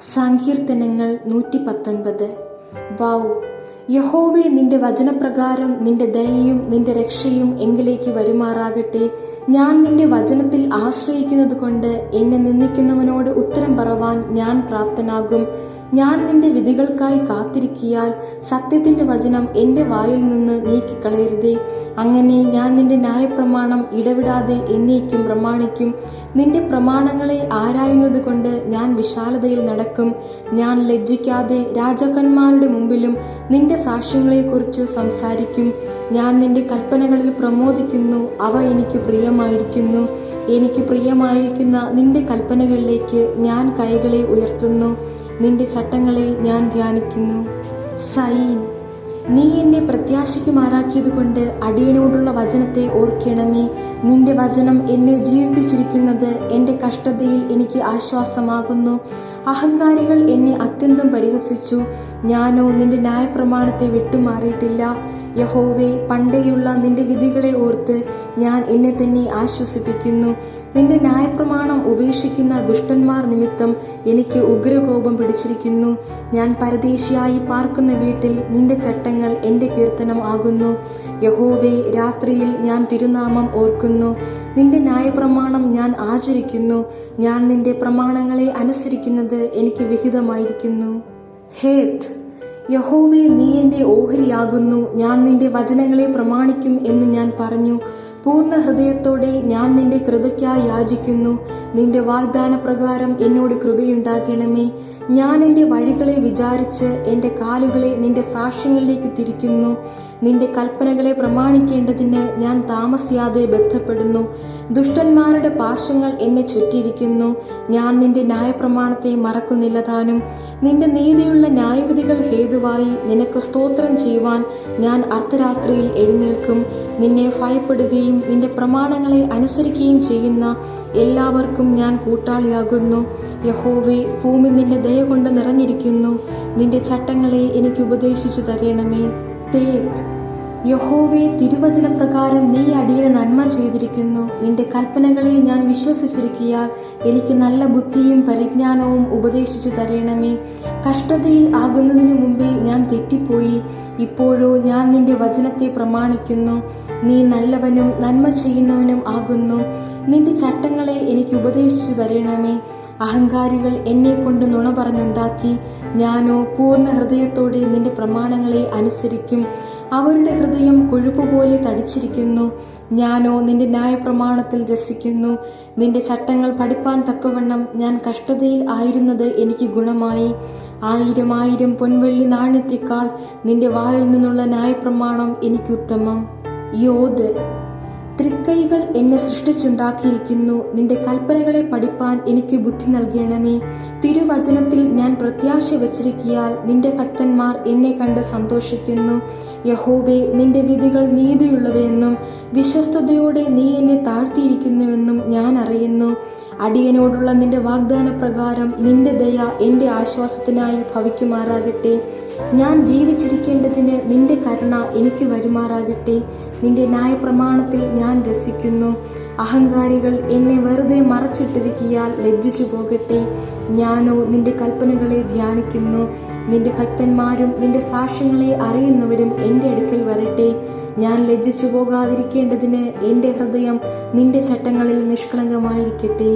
സങ്കീർത്തനങ്ങൾ 119. വൗ, യഹോവേ, നിന്റെ വചനപ്രകാരം നിന്റെ ദയയും നിന്റെ രക്ഷയും എങ്കിലേക്ക് വരുമാറാകട്ടെ. ഞാൻ നിന്റെ വചനത്തിൽ ആശ്രയിക്കുന്നത് കൊണ്ട് എന്നെ നിന്ദിക്കുന്നവനോട് ഉത്തരം പറവാൻ ഞാൻ പ്രാപ്തനാകും. ഞാൻ നിന്റെ വിധികൾക്കായി കാത്തിരിക്കിയാൽ സത്യത്തിന്റെ വചനം എന്റെ വായിൽ നിന്ന് നീക്കിക്കളയരുതേ. അങ്ങനെ ഞാൻ നിന്റെ ന്യായപ്രമാണം ഇടവിടാതെ എന്നേക്കും പ്രമാണിക്കും. നിന്റെ പ്രമാണങ്ങളെ ആരായുന്നത് കൊണ്ട് ഞാൻ വിശാലതയിൽ നടക്കും. ഞാൻ ലജ്ജിക്കാതെ രാജാക്കന്മാരുടെ മുമ്പിലും നിന്റെ സാക്ഷ്യങ്ങളെക്കുറിച്ച് സംസാരിക്കും. ഞാൻ നിന്റെ കൽപ്പനകളിൽ പ്രമോദിക്കുന്നു, അവ എനിക്ക് പ്രിയമായിരിക്കുന്നു. എനിക്ക് പ്രിയമായിരിക്കുന്ന നിന്റെ കൽപ്പനകളിലേക്ക് ഞാൻ കൈകളെ ഉയർത്തുന്നു. നിന്റെ ചട്ടങ്ങളെ ഞാൻ ധ്യാനിക്കുന്നു. സയീൻ, നീ എന്നെ പ്രത്യാശിക്കുമാറാക്കിയതുകൊണ്ട് അടിയനോടുള്ള വചനത്തെ ഓർക്കണമേ. നിന്റെ വചനം എന്നെ ജീവിപ്പിച്ചിരിക്കുന്നത് എൻ്റെ കഷ്ടതയിൽ എനിക്ക് ആശ്വാസമാകുന്നു. അഹങ്കാരികൾ എന്നെ അത്യന്തം പരിഹസിച്ചു, ഞാനോ നിന്റെ ന്യായപ്രമാണത്തെ വിട്ടുമാറിയിട്ടില്ല. യഹോവേ, പണ്ടേയുള്ള നിന്റെ വിധികളെ ഓർത്ത് ഞാൻ എന്നെ തന്നെ ആശ്വസിപ്പിക്കുന്നു. നിന്റെ ന്യായപ്രമാണം ഉപേക്ഷിക്കുന്ന ദുഷ്ടന്മാർ നിമിത്തം എനിക്ക് ഉഗ്രകോപം പിടിച്ചിരിക്കുന്നു. ഞാൻ പരദേശിയായി പാർക്കുന്ന വീട്ടിൽ നിന്റെ ചട്ടങ്ങൾ എൻ്റെ കീർത്തനം ആകുന്നു. യഹോവേ, രാത്രിയിൽ ഞാൻ തിരുനാമം ഓർക്കുന്നു. നിന്റെ ന്യായപ്രമാണം ഞാൻ ആചരിക്കുന്നു. ഞാൻ നിന്റെ പ്രമാണങ്ങളെ അനുസരിക്കുന്നത് എനിക്ക് വിഹിതമായിരിക്കുന്നു. ഹേത്ത്, യഹോവേ, നീ എൻ്റെ ഓഹരിയാകുന്നു. ഞാൻ നിന്റെ വചനങ്ങളെ പ്രമാണിക്കും എന്ന് ഞാൻ പറഞ്ഞു. പൂർണ്ണ ഹൃദയത്തോടെ ഞാൻ നിന്റെ കൃപയ്ക്കായി യാചിക്കുന്നു. നിന്റെ വാഗ്ദാന പ്രകാരം എന്നോട് കൃപയുണ്ടാകണമേ. ഞാൻ എൻ്റെ വഴികളെ വിചാരിച്ച് എൻ്റെ കാലുകളെ നിന്റെ സാക്ഷ്യങ്ങളിലേക്ക് തിരിക്കുന്നു. നിന്റെ കൽപ്പനകളെ പ്രമാണിക്കേണ്ടതിന് ഞാൻ താമസിയാതെ ബന്ധപ്പെടുന്നു. ദുഷ്ടന്മാരുടെ പാശങ്ങൾ എന്നെ ചുറ്റിയിരിക്കുന്നു. ഞാൻ നിന്റെ ന്യായപ്രമാണത്തെ മറക്കുന്നില്ല താനും. നിന്റെ നീതിയുള്ള ന്യായവിധികൾ ഹേതുവായി നിനക്ക് സ്തോത്രം ചെയ്യുവാൻ ഞാൻ അർദ്ധരാത്രിയിൽ എഴുന്നേൽക്കും. നിന്നെ ഭയപ്പെടുകയും നിന്റെ പ്രമാണങ്ങളെ അനുസരിക്കുകയും ചെയ്യുന്ന എല്ലാവർക്കും ഞാൻ കൂട്ടാളിയാകുന്നു. യഹോവേ, ഭൂമി നിന്റെ ദയ കൊണ്ട് നിറഞ്ഞിരിക്കുന്നു. നിന്റെ ചട്ടങ്ങളെ എനിക്ക് ഉപദേശിച്ചു തരണമേ. തേത്ത്, യഹോവേ, തിരുവചനപ്രകാരം നീ അടിയന് നന്മ ചെയ്തിരിക്കുന്നു. നിന്റെ കൽപ്പനകളെ ഞാൻ വിശ്വസിച്ചിരിക്കയാൽ എനിക്ക് നല്ല ബുദ്ധിയും പരിജ്ഞാനവും ഉപദേശിച്ചു തരണമേ. കഷ്ടതയിൽ ആകുന്നതിന് മുമ്പേ ഞാൻ തെറ്റിപ്പോയി. ഇപ്പോഴോ ഞാൻ നിന്റെ വചനത്തെ പ്രമാണിക്കുന്നു. നീ നല്ലവനും നന്മ ചെയ്യുന്നവനും ആകുന്നു. നിന്റെ ചട്ടങ്ങളെ എനിക്ക് ഉപദേശിച്ചു തരണമേ. അഹങ്കാരികൾ എന്നെ കൊണ്ട് നുണ പറഞ്ഞുണ്ടാക്കി. ഞാനോ പൂർണ്ണ ഹൃദയത്തോടെ നിന്റെ പ്രമാണങ്ങളെ അനുസരിക്കും. അവരുടെ ഹൃദയം കൊഴുപ്പുപോലെ തടിച്ചിരിക്കുന്നു. ഞാനോ നിന്റെ ന്യായപ്രമാണത്തിൽ രസിക്കുന്നു. നിന്റെ ചട്ടങ്ങൾ പഠിപ്പാൻ തക്കവണ്ണം ഞാൻ കഷ്ടതയിൽ ആയിരുന്നത് എനിക്ക് ഗുണമായി. 1000 പൊൻവെള്ളി നാണ്യത്തെക്കാൾ നിന്റെ വായിൽ നിന്നുള്ള ന്യായപ്രമാണം എനിക്ക് ഉത്തമം. യോധ്, തൃക്കൈകൾ എന്നെ സൃഷ്ടിച്ചുണ്ടാക്കിയിരിക്കുന്നു. നിന്റെ കൽപ്പനകളെ പഠിപ്പാൻ എനിക്ക് ബുദ്ധി നൽകണമേ. തിരുവചനത്തിൽ ഞാൻ പ്രത്യാശ വച്ചിരിക്കയാൽ നിന്റെ ഭക്തന്മാർ എന്നെ കണ്ട് സന്തോഷിക്കുന്നു. യഹോവേ, നിന്റെ വിധികൾ നീതിയുള്ളവയെന്നും വിശ്വസ്തയോടെ നീ എന്നെ താഴ്ത്തിയിരിക്കുന്നുവെന്നും ഞാൻ അറിയുന്നു. അടിയനോടുള്ള നിന്റെ വാഗ്ദാന പ്രകാരം നിന്റെ ദയ എൻ്റെ ആശ്വാസത്തിനായി ഭവിക്കുമാറാകട്ടെ. ഞാൻ ജീവിച്ചിരിക്കേണ്ടതിന് നിന്റെ കരുണ എനിക്ക് വരുമാറാകട്ടെ. നിന്റെ ന്യായപ്രമാണത്തിൽ ഞാൻ രസിക്കുന്നു. അഹങ്കാരികൾ എന്നെ വെറുതെ മറച്ചിട്ടിരിക്കയാൽ ലജ്ജിച്ചു പോകട്ടെ. ഞാനോ നിന്റെ കൽപ്പനകളെ ധ്യാനിക്കുന്നു. നിന്റെ ഭക്തന്മാരും നിന്റെ സാക്ഷ്യങ്ങളെ അറിയുന്നവരും എൻ്റെ അടുക്കൽ വരട്ടെ. ഞാൻ ലജ്ജിച്ചു പോകാതിരിക്കേണ്ടതിന് എൻ്റെ ഹൃദയം നിന്റെ ചട്ടങ്ങളിൽ നിഷ്കളങ്കമായിരിക്കട്ടെ.